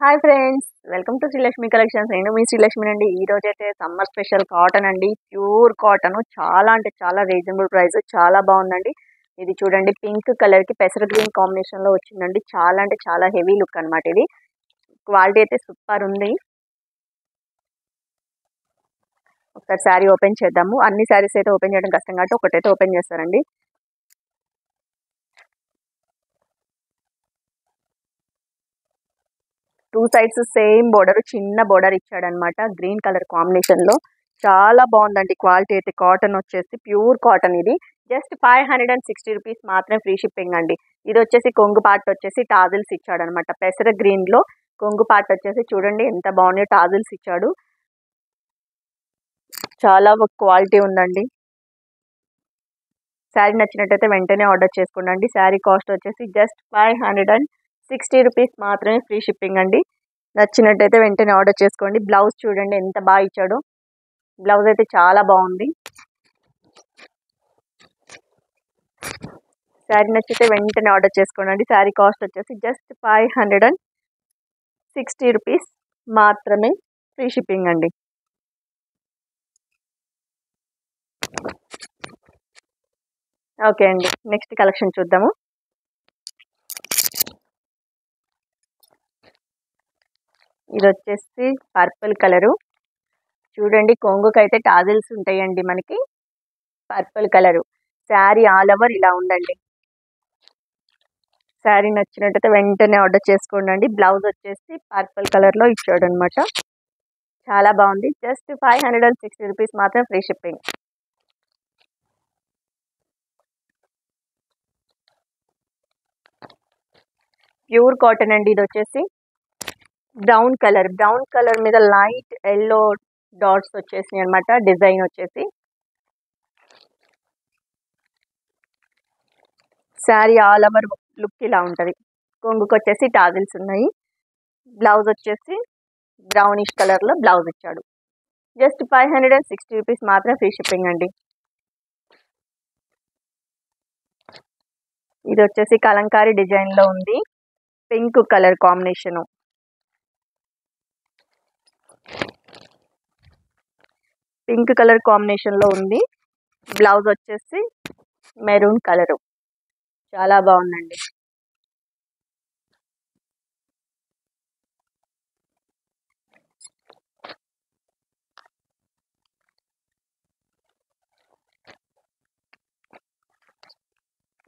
Hi friends, welcome to Srilakshmi collections. నేను మీ శ్రీలక్ష్మి అండి. ఈ రోజు అయితే సమ్మర్ స్పెషల్ కాటన్ అండి, ప్యూర్ కాటన్. చాలా అంటే చాలా రీజనబుల్ ప్రైస్, చాలా బాగుందండి. ఇది చూడండి, పింక్ కలర్ కి పెసర గ్రీన్ కాంబినేషన్ లో వచ్చిందండి. చాలా అంటే చాలా హెవీ లుక్ అన్నమాట. ఇది క్వాలిటీ అయితే సూపర్ ఉంది. ఒకసారి శారీ ఓపెన్ చేద్దాము. అన్ని శారీస్ అయితే ఓపెన్ చేయడం కష్టం కాబట్టి ఒకటైతే ఓపెన్ చేస్తారండి. టూ సైడ్స్ సేమ్ బోర్డర్, చిన్న బోర్డర్ ఇచ్చాడనమాట, గ్రీన్ కలర్ కాంబినేషన్ లో. చాలా బాగుందండి. క్వాలిటీ అయితే కాటన్ వచ్చేసి ప్యూర్ కాటన్. ఇది జస్ట్ 560 రూపీస్ మాత్రమే, ఫ్రీ షిప్పింగ్ అండి. ఇది వచ్చేసి కొంగు పార్ట్ వచ్చేసి టాజిల్స్ ఇచ్చాడనమాట. పెసర గ్రీన్ లో కొంగు పార్ట్ వచ్చేసి చూడండి ఎంత బాగున్నాయో, టాజిల్స్ ఇచ్చాడు. చాలా క్వాలిటీ ఉందండి. శారీ నచ్చినట్టయితే వెంటనే ఆర్డర్ చేసుకోండి. శారీ కాస్ట్ వచ్చేసి జస్ట్ 560 రూపీస్ మాత్రమే, ఫ్రీ షిప్పింగ్ అండి. నచ్చినట్టయితే వెంటనే ఆర్డర్ చేసుకోండి. బ్లౌజ్ చూడండి ఎంత బాగా ఇచ్చాడు. బ్లౌజ్ అయితే చాలా బాగుంది. శారీ నచ్చితే వెంటనే ఆర్డర్ చేసుకోండి. శారీ కాస్ట్ వచ్చేసి జస్ట్ 560 రూపీస్ మాత్రమే, ఫ్రీ షిప్పింగ్ అండి. ఓకే అండి, నెక్స్ట్ కలెక్షన్ చూద్దాము. ఇది వచ్చేసి పర్పుల్ కలరు. చూడండి, కొంగుకి అయితే టాజిల్స్ ఉంటాయండి మనకి. Purple colour sari all over ఇలా ఉందండి. శారీ నచ్చినట్టయితే వెంటనే ఆర్డర్ చేసుకోండి. బ్లౌజ్ వచ్చేసి పర్పుల్ కలర్ లో ఇచ్చాడు అనమాట. చాలా బాగుంది. జస్ట్ 560 రూపీస్ మాత్రం, ఫ్రీ షిప్పింగ్. ప్యూర్ కాటన్ అండి. ఇది వచ్చేసి బ్రౌన్ కలర్ మీద లైట్ ఎల్లో డాట్స్ వచ్చేసి అనమాట. డిజైన్ వచ్చేసి శారీ ఆల్ ఓవర్ లుక్ ఇలా ఉంటది. కొంగుకి వచ్చేసి టాజిల్స్ ఉన్నాయి. బ్లౌజ్ వచ్చేసి బ్రౌనిష్ కలర్ లో బ్లౌజ్ ఇచ్చాడు. జస్ట్ 560 రూపీస్ మాత్రం, ఫ్రీ షిప్పింగ్ అండి. ఇది వచ్చేసి కలంకారీ డిజైన్ లో ఉంది. Pink colour combination. Pink colour combination లో ఉంది. బ్లౌజ్ వచ్చేసి మెరూన్ కలర్. చాలా బాగుందండి.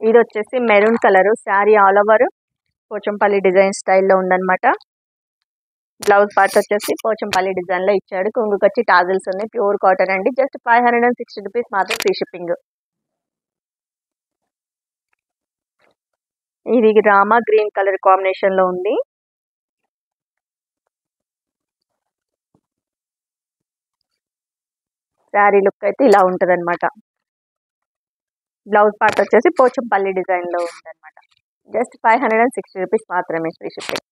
ఇది వచ్చేసి maroon colour. Sari all over Pochampally design స్టైల్లో ఉందన్నమాట. బ్లౌజ్ పార్ట్ వచ్చేసి పోచంపల్లి డిజైన్ లో ఇచ్చాడు. కొంగుకి వచ్చి టాజిల్స్ ఉన్నాయి. ప్యూర్ కాటన్ అండి. జస్ట్ 560 రూపీస్ మాత్రం, ఫ్రీ షిప్పింగ్. ఇది రామా గ్రీన్ కలర్ కాంబినేషన్ లో ఉంది. శారీ లుక్ అయితే ఇలా ఉంటది అనమాట. బ్లౌజ్ పార్ట్ వచ్చేసి పోచంపల్లి డిజైన్ లో ఉందన్నమాట. జస్ట్ 560 రూపీస్ మాత్రమే, ఫ్రీ షిప్పింగ్.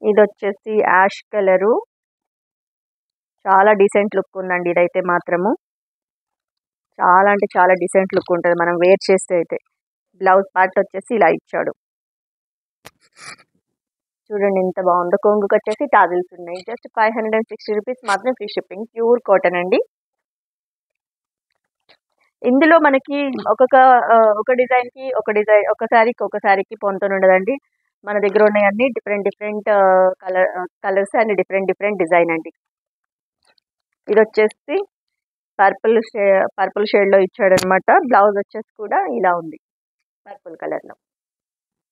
ఇది వచ్చేసి యాష్ కలరు. చాలా డీసెంట్ లుక్ ఉందండి. ఇదైతే మాత్రము చాలా అంటే చాలా డీసెంట్ లుక్ ఉంటుంది మనం వేర్ చేస్తే అయితే. బ్లౌజ్ పార్ట్ వచ్చేసి ఇలా ఇచ్చాడు. చూడండి ఎంత బాగుందో. కొంగుకి వచ్చేసి టాజిల్స్ ఉన్నాయి. జస్ట్ 560 రూపీస్ మాత్రం, ఫ్రీ షిప్పింగ్. ప్యూర్ కాటన్ అండి. ఇందులో మనకి ఒక్కొక్క ఒక డిజైన్ కి ఒక శారీకి ఒక శారీకి పొంతన ఉండదండి. మన దగ్గర ఉన్నాయన్నీ different different colours and different different design అండి. ఇది వచ్చేసి పర్పుల్ షేడ్ లో ఇచ్చాడు అనమాట. బ్లౌజ్ వచ్చేసి కూడా ఇలా ఉంది, పర్పుల్ కలర్ లో.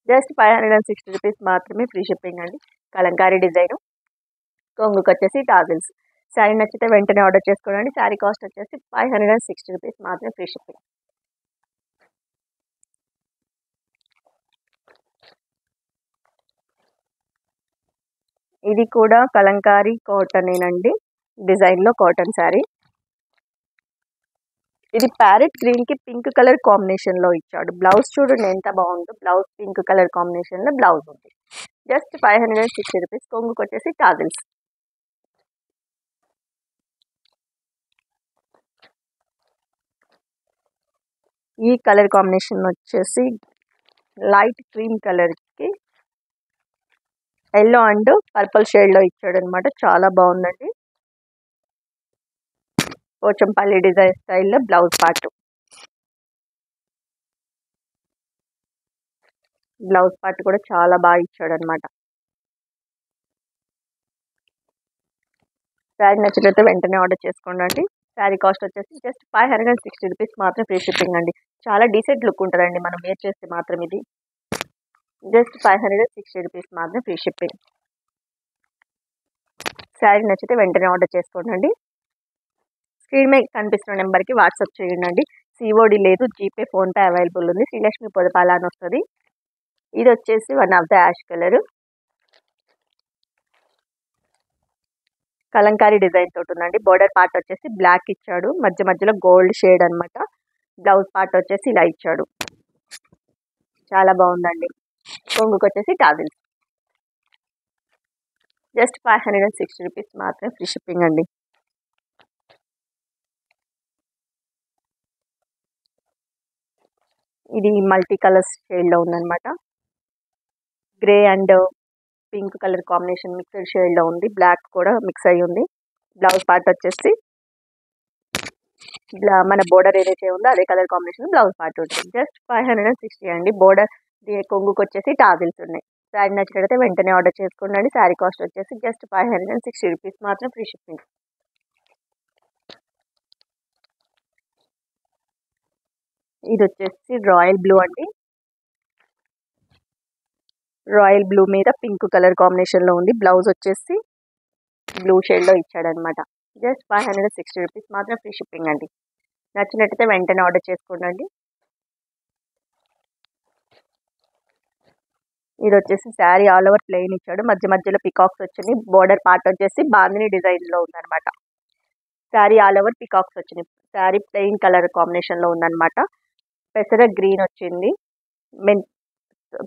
జస్ట్ 560 రూపీస్ మాత్రమే, ఫ్రీ షిప్పింగ్ అండి. కలంకారీ డిజైన్. కొంగుకి వచ్చేసి టాజిల్స్. శారీ నచ్చితే వెంటనే ఆర్డర్ చేసుకోండి. శారీ కాస్ట్ వచ్చేసి 560 రూపీస్ మాత్రమే, ఫ్రీ షిప్పింగ్. ఇది కూడా కలంకారీ కాటనేనండి. డిజైన్ లో కాటన్ శారీ. ఇది ప్యారెట్ గ్రీన్ కి పింక్ కలర్ కాంబినేషన్ లో ఇచ్చాడు. బ్లౌజ్ చూడండి ఎంత బాగుందో. బ్లౌజ్ పింక్ కలర్ కాంబినేషన్ లో బ్లౌజ్ ఉంది. Just 560 rupees. కొంగుకి వచ్చేసి టాజిల్స్. ఈ కలర్ కాంబినేషన్ వచ్చేసి లైట్ క్రీమ్ కలర్కి ఎల్లో అండ్ పర్పుల్ షేడ్లో ఇచ్చాడనమాట. చాలా బాగుందండి. పోచంపల్లి డిజైన్ స్టైల్లో బ్లౌజ్ పార్ట్. బ్లౌజ్ పార్ట్ కూడా చాలా బాగా ఇచ్చాడనమాట. శారీ నచ్చినట్లయితే వెంటనే ఆర్డర్ చేసుకోండి అండి. శారీ కాస్ట్ వచ్చేసి జస్ట్ 560 రూపీస్ మాత్రం ఫ్రీ షిప్పింగ్ అండి. చాలా డీసెంట్ లుక్ ఉంటుందండి మనం వేర్ చేస్తే మాత్రం. ఇది జస్ట్ 560 రూపీస్ మాత్రం ఫ్రీ షిప్పింగ్. శారీ నచ్చితే వెంటనే ఆర్డర్ చేసుకోండి అండి. స్క్రీన్ మీద కనిపిస్తున్న నెంబర్కి వాట్సాప్ చేయండి. సిఓడి లేదు, జీపే ఫోన్పే అవైలబుల్ ఉంది. శ్రీలక్ష్మి పొదపాల అని వస్తుంది. ఇది వచ్చేసి one of the ash colour Kalamkari design తోటి ఉందండి. బోర్డర్ పార్ట్ వచ్చేసి బ్లాక్ ఇచ్చాడు, మధ్య మధ్యలో గోల్డ్ షేడ్ అనమాట. బ్లౌజ్ పార్ట్ వచ్చేసి ఇలా ఇచ్చాడు. చాలా బాగుందండి. కొంగుకి వచ్చేసి టాజిల్స్. జస్ట్ 560 రూపీస్ మాత్రం ఫ్రీ షిప్పింగ్ అండి. ఇది మల్టీ కలర్స్ షేడ్లో ఉందన్నమాట. Grey and pink colour combination mixed షేడ్లో ఉంది. బ్లాక్ కూడా మిక్స్ అయ్యి ఉంది. బ్లౌజ్ పార్ట్ వచ్చేసి మన బోర్డర్ ఏదైతే ఉందో అదే కలర్ కాంబినేషన్ బ్లౌజ్ పార్ట్ ఉంటుంది. జస్ట్ 560 అండి. బోర్డర్ కొంగుకి వచ్చేసి టాజిల్స్ ఉన్నాయి. శారీ నచ్చినట్లయితే వెంటనే ఆర్డర్ చేసుకోండి. శారీ కాస్ట్ వచ్చేసి జస్ట్ 560 రూపీస్ మాత్రం ఫ్రీ షిప్పింగ్. ఇది వచ్చేసి రాయల్ బ్లూ అండి. రాయల్ బ్లూ మీద పింక్ కలర్ కాంబినేషన్లో ఉంది. బ్లౌజ్ వచ్చేసి బ్లూ షేడ్లో ఇచ్చాడనమాట. జస్ట్ 560 రూపీస్ మాత్రం ఫ్రీ షిప్పింగ్ అండి. నచ్చినట్టయితే వెంటనే ఆర్డర్ చేసుకోండి. ఇది వచ్చేసి శారీ ఆల్ ఓవర్ ప్లెయిన్ ఇచ్చాడు. మధ్య మధ్యలో పికాక్స్ వచ్చినాయి. బోర్డర్ పార్ట్ వచ్చేసి బాందిని డిజైన్లో ఉందన్నమాట. శారీ ఆల్ ఓవర్ పికాక్స్ వచ్చినాయి. శారీ ప్లెయిన్ కలర్ కాంబినేషన్లో ఉందన్నమాట. పెసర గ్రీన్ వచ్చింది.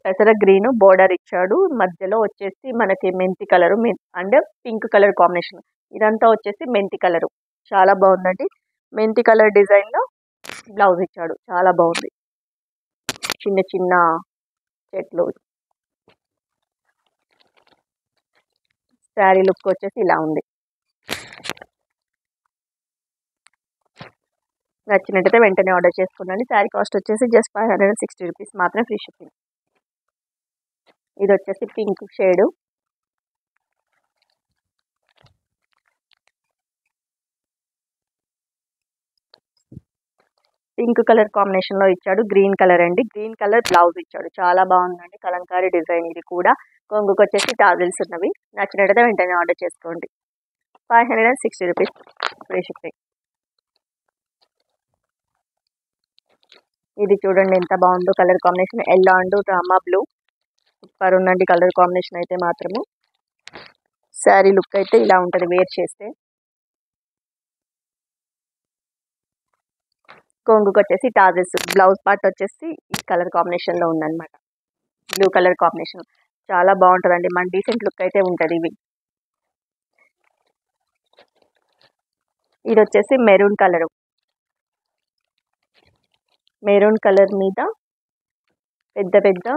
పెసర గ్రీన్ బోర్డర్ ఇచ్చాడు. మధ్యలో వచ్చేసి మనకి మెంతి colour and pink colour combination. ఇదంతా వచ్చేసి మెంతి కలరు. చాలా బాగుందండి. మెంతి కలర్ డిజైన్లో బ్లౌజ్ ఇచ్చాడు. చాలా బాగుంది. చిన్న చిన్న చెట్లు. శారీ లుక్ వచ్చేసి ఇలా ఉంది. నచ్చినట్టయితే వెంటనే ఆర్డర్ చేసుకోండి. శారీ కాస్ట్ వచ్చేసి జస్ట్ 560 రూపీస్ మాత్రం ఫ్రీ షిప్పింగ్. ఇది వచ్చేసి పింక్ షేడు. పింక్ కలర్ కాంబినేషన్లో ఇచ్చాడు. గ్రీన్ కలర్ అండి. గ్రీన్ కలర్ బ్లౌజ్ ఇచ్చాడు. చాలా బాగుందండి. కలంకారీ డిజైన్ ఇది కూడా. కొంగుకి వచ్చేసి టాజిల్స్ ఉన్నవి. నచ్చినట్టయితే వెంటనే ఆర్డర్ చేసుకోండి. 560 రూపీస్ ఫ్రీ షిప్పింగ్. ఇది చూడండి ఎంత బాగుందో colour combination. Yellow and Rama blue. Super ఉందండి కలర్ కాంబినేషన్ అయితే మాత్రము. శారీ లుక్ అయితే ఇలా ఉంటుంది వేర్ చేస్తే. కొంగుకి వచ్చేసి టాజిల్స్. బ్లౌజ్ పార్ట్ వచ్చేసి ఈ కలర్ కాంబినేషన్లో ఉందన్నమాట. Blue colour combination. చాలా బాగుంటుందండి. మన డీసెంట్ లుక్ అయితే ఉంటుంది ఇవి. ఇది వచ్చేసి మెరూన్ కలరు. మెరూన్ కలర్ మీద పెద్ద పెద్ద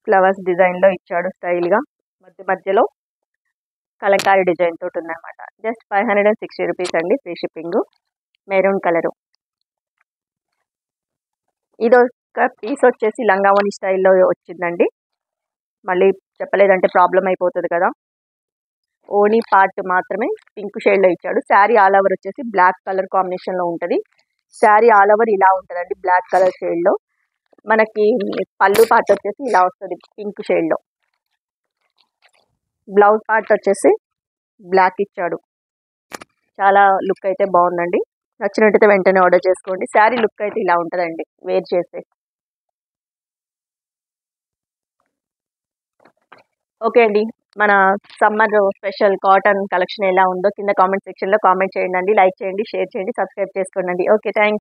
ఫ్లవర్స్ డిజైన్లో ఇచ్చాడు స్టైల్గా. మధ్య మధ్యలో కలంకారీ డిజైన్ తోటి ఉందన్నమాట. జస్ట్ 560 రూపీస్ అండి ఫ్రీ షిప్పింగ్. Maroon colour. ఇది ఒక పీస్ వచ్చేసి లంగావోని స్టైల్లో వచ్చిందండి. మళ్ళీ చెప్పలేదంటే ప్రాబ్లం అయిపోతుంది కదా. ఓనీ పార్ట్ మాత్రమే పింక్ షేడ్లో ఇచ్చాడు. శారీ ఆల్ ఓవర్ వచ్చేసి బ్లాక్ కలర్ కాంబినేషన్లో ఉంటుంది. శారీ ఆల్ ఓవర్ ఇలా ఉంటుందండి బ్లాక్ కలర్ షేడ్లో. మనకి పళ్ళు పార్ట్ వచ్చేసి ఇలా వస్తుంది పింక్ షేడ్లో. బ్లౌజ్ పార్ట్ వచ్చేసి బ్లాక్ ఇచ్చాడు. చాలా లుక్ అయితే బాగుందండి. నచ్చినట్టయితే వెంటనే ఆర్డర్ చేసుకోండి. శారీ లుక్ అయితే ఇలా ఉంటుందండి వేర్ చేస్తే. ఓకే అండి. మన సమ్మర్ స్పెషల్ కాటన్ కలెక్షన్ ఎలా ఉందో కింద కామెంట్ సెక్షన్లో కామెంట్ చేయండి. లైక్ చేయండి, షేర్ చేయండి, సబ్స్క్రైబ్ చేసుకోండి. Okay, thanks.